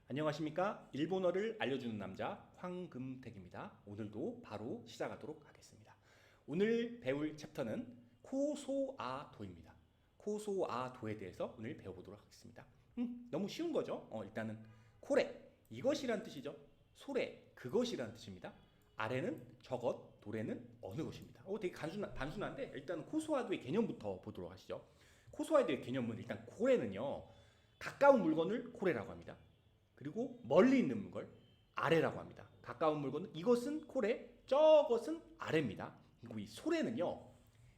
안녕하십니까? 일본어를 알려주는 남자 황금택입니다. 오늘도 바로 시작하도록 하겠습니다. 오늘 배울 챕터는 코소아도입니다. 코소아도에 대해서 오늘 배워보도록 하겠습니다. 너무 쉬운 거죠? 일단은 코레, 이것이란 뜻이죠. 소레, 그것이란 뜻입니다. 아래는 저것, 도래는 어느 것입니다. 되게 단순한데 일단 코소아도의 개념부터 보도록 하시죠. 코소아도의 개념은 일단 코레는요, 가까운 물건을 코레라고 합니다. 그리고 멀리 있는 걸 아래라고 합니다. 가까운 물건은 이것은 코레, 저것은 아래입니다. 그리고 이 소레는요,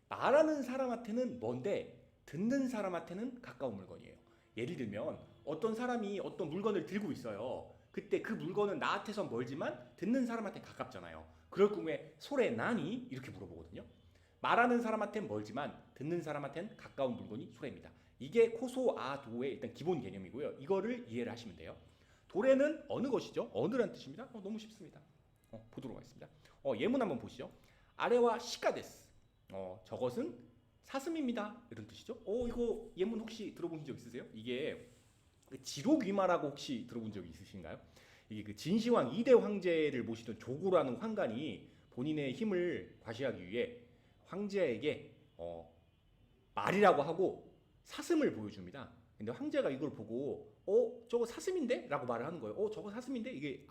말하는 사람한테는 먼데 듣는 사람한테는 가까운 물건이에요. 예를 들면 어떤 사람이 어떤 물건을 들고 있어요. 그때 그 물건은 나한테서 멀지만 듣는 사람한테 가깝잖아요. 그럴 경우에 소레 나니? 이렇게 물어보거든요. 말하는 사람한테는 멀지만 듣는 사람한테는 가까운 물건이 소레입니다. 이게 코소아도의 일단 기본 개념이고요. 이거를 이해를 하시면 돼요. 도래는 어느 것이죠? 어느란 뜻입니다. 너무 쉽습니다. 보도록 하겠습니다. 예문 한번 보시죠. 아래와 시카데스. 저것은 사슴입니다. 이런 뜻이죠. 이거 예문 혹시 들어본 적 있으세요? 이게 지록위마라고 혹시 들어본 적 있으신가요? 이게 그 진시황 2대 황제를 모시던 조고라는 황관이 본인의 힘을 과시하기 위해 황제에게 말이라고 하고 사슴을 보여줍니다. 근데 황제가 이걸 보고 저거 사슴인데? 라고 말을 하는 거예요. 저거 사슴인데? 이게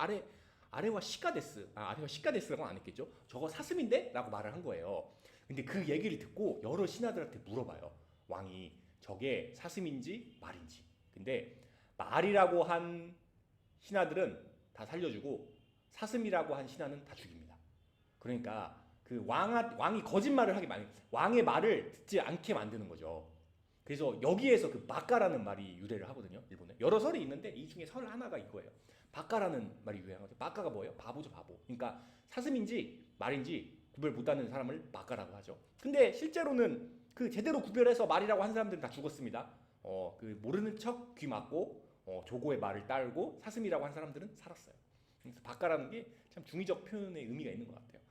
아래와 시카데스. 아래와 시카데스라고는 안 했겠죠. 저거 사슴인데? 라고 말을 한 거예요. 근데 그 얘기를 듣고 여러 신하들한테 물어봐요. 왕이 저게 사슴인지 말인지. 근데 말이라고 한 신하들은 다 살려주고 사슴이라고 한 신하는 다 죽입니다. 그러니까 그 왕이 거짓말을 하게 만든, 왕의 말을 듣지 않게 만드는 거죠. 그래서 여기에서 그 바까라는 말이 유래를 하거든요. 일본에 여러 설이 있는데 이 중에 설 하나가 이거예요. 바까라는 말이 유래하거든요. 바까가 뭐예요? 바보죠, 바보. 그러니까 사슴인지 말인지 구별 못하는 사람을 바까라고 하죠. 근데 실제로는 그 제대로 구별해서 말이라고 한 사람들은 다 죽었습니다. 그 모르는 척 귀 막고 조고의 말을 따르고 사슴이라고 한 사람들은 살았어요. 그래서 바까라는 게 참 중의적 표현의 의미가 있는 것 같아요.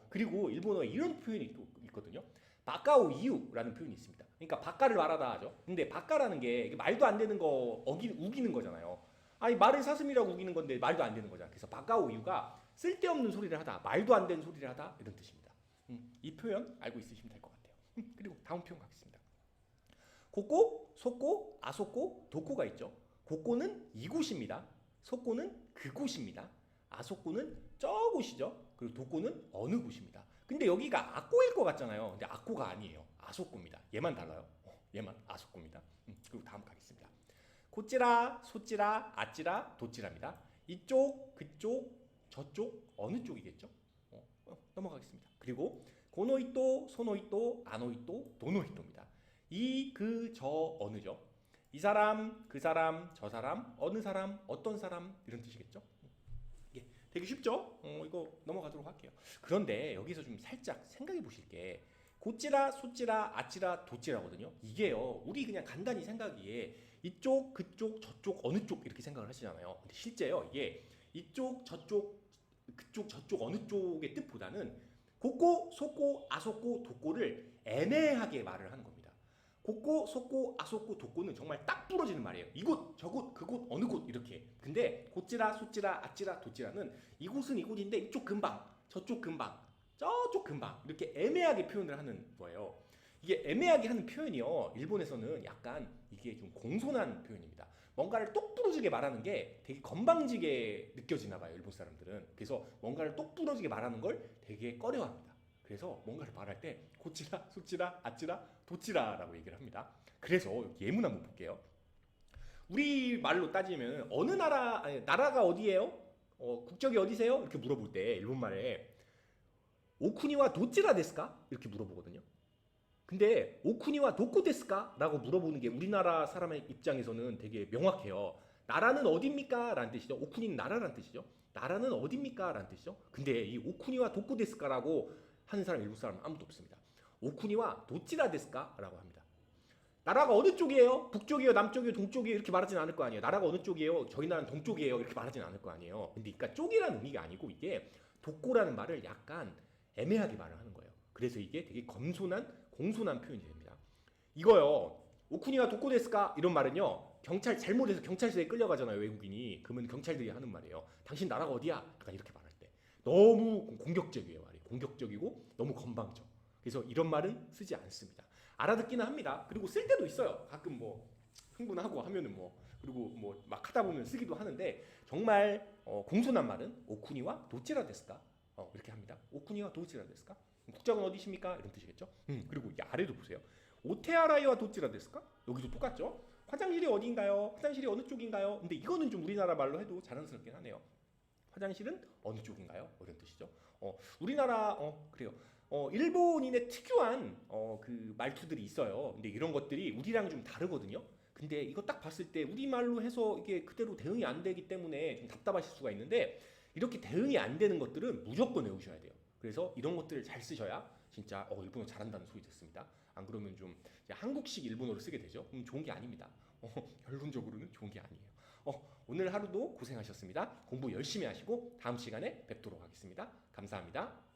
그리고 일본어에 이런 표현이 또 있거든요. 바까오 이유라는 표현이 있습니다. 그러니까 바까를 말하다 하죠. 근데 바까라는 게 말도 안 되는 거 우기는 거잖아요. 아니 말을 사슴이라고 우기는 건데 말도 안 되는 거잖아. 그래서 바까오 이유가 쓸데없는 소리를 하다, 말도 안 되는 소리를 하다 이런 뜻입니다. 이 표현 알고 있으시면 될 것 같아요. 그리고 다음 표현 가겠습니다. 고꼬, 소꼬, 아소꼬, 도꼬가 있죠. 고꼬는 이곳입니다. 소꼬는 그곳입니다. 아소꼬는 저곳이죠. 그리고 도꼬는 어느 곳입니다. 근데 여기가 아꼬일 것 같잖아요. 근데 아꼬가 아니에요. 아소꼬입니다. 얘만 달라요. 얘만 아소꼬입니다. 그리고 다음 가겠습니다. 고찌라, 소찌라, 아찌라, 도찌라입니다. 이쪽, 그쪽, 저쪽, 어느 쪽이겠죠? 넘어가겠습니다. 그리고 고노이또, 소노이또, 아노이또, 도노이또입니다. 이, 그, 저, 어느죠? 이 사람, 그 사람, 저 사람, 어느 사람, 어떤 사람 이런 뜻이겠죠? 예, 되게 쉽죠? 이거 넘어가도록 할게요. 그런데 여기서 좀 살짝 생각해 보실 게 고찌라, 소찌라, 아찌라, 도찌라거든요. 이게요, 우리 그냥 간단히 생각하기에 이쪽, 그쪽, 저쪽, 어느 쪽 이렇게 생각을 하시잖아요. 근데 실제요, 이게 이쪽, 저쪽, 그쪽, 저쪽, 어느 쪽의 뜻보다는 고꼬, 소꼬, 아소꼬, 도꼬를 애매하게 말을 하는 겁니다. 고꼬, 소꼬, 아소꼬, 도꼬는 정말 딱 부러지는 말이에요. 이곳, 저곳, 그곳, 어느 곳 이렇게. 근데 고찌라, 소찌라, 아찌라, 도찌라는 이곳은 이곳인데 이쪽 근방, 저쪽 근방, 저쪽 근방 이렇게 애매하게 표현을 하는 거예요. 이게 애매하게 하는 표현이요, 일본에서는 약간 이게 좀 공손한 표현입니다. 뭔가를 똑부러지게 말하는 게 되게 건방지게 느껴지나 봐요, 일본 사람들은. 그래서 뭔가를 똑부러지게 말하는 걸 되게 꺼려합니다. 그래서 뭔가를 말할 때 고찌라, 소찌라, 아찌라, 도찌라라고 얘기를 합니다. 그래서 예문 한번 볼게요. 우리 말로 따지면 어느 나라, 아니, 나라가 어디예요? 국적이 어디세요? 이렇게 물어볼 때 일본 말에 오쿠니와 도찌라 데스까? 이렇게 물어보거든요. 근데 오쿠니와 도코 데스까? 라고 물어보는 게 우리나라 사람의 입장에서는 되게 명확해요. 나라는 어딥니까? 라는 뜻이죠. 오쿠니는 나라라는 뜻이죠. 나라는 어딥니까? 라는 뜻이죠. 근데 이 오쿠니와 도코 데스까라고 하는 사람, 일본 사람은 아무도 없습니다. 오쿠니와 도찌라 데스까? 라고 합니다. 나라가 어느 쪽이에요? 북쪽이에요? 남쪽이에요? 동쪽이에요? 이렇게 말하지는 않을 거 아니에요. 나라가 어느 쪽이에요? 저희 나라는 동쪽이에요? 이렇게 말하지는 않을 거 아니에요. 근데 그러니까 쪽이라는 의미가 아니고 이게 도꼬라는 말을 약간 애매하게 말을 하는 거예요. 그래서 이게 되게 겸손한, 공손한 표현이 됩니다. 이거요, 오쿠니와 도코 데스까? 이런 말은요, 경찰 잘못해서 경찰서에 끌려가잖아요, 외국인이. 그러면 경찰들이 하는 말이에요. 당신 나라가 어디야? 약간 이렇게 말할 때 너무 공격적이에요, 말이. 공격적이고 너무 건방져. 그래서 이런 말은 쓰지 않습니다. 알아듣기는 합니다. 그리고 쓸 때도 있어요. 가끔 뭐 흥분하고 하면은 뭐, 그리고 뭐 막 하다 보면 쓰기도 하는데, 정말 공손한 말은 오쿠니와 도찌라 데스까? 이렇게 합니다. 오쿠니와 도찌라 데스까? 국적은 어디십니까? 이런 뜻이겠죠. 그리고 이 아래도 보세요. 오테아라이와 도찌라 데스까? 여기도 똑같죠. 화장실이 어디인가요? 화장실이 어느 쪽인가요? 근데 이거는 좀 우리나라 말로 해도 자연스럽긴 하네요. 화장실은 어느 쪽인가요? 이런 뜻이죠. 우리나라 그래요. 일본인의 특유한 그 말투들이 있어요. 근데 이런 것들이 우리랑 좀 다르거든요. 근데 이거 딱 봤을 때 우리말로 해서 이게 그대로 대응이 안 되기 때문에 좀 답답하실 수가 있는데, 이렇게 대응이 안 되는 것들은 무조건 외우셔야 돼요. 그래서 이런 것들을 잘 쓰셔야 진짜 일본어 잘한다는 소리 듣습니다. 안 그러면 좀 이제 한국식 일본어를 쓰게 되죠. 좋은 게 아닙니다. 결론적으로는 좋은 게 아니에요. 오늘 하루도 고생하셨습니다. 공부 열심히 하시고 다음 시간에 뵙도록 하겠습니다. 감사합니다.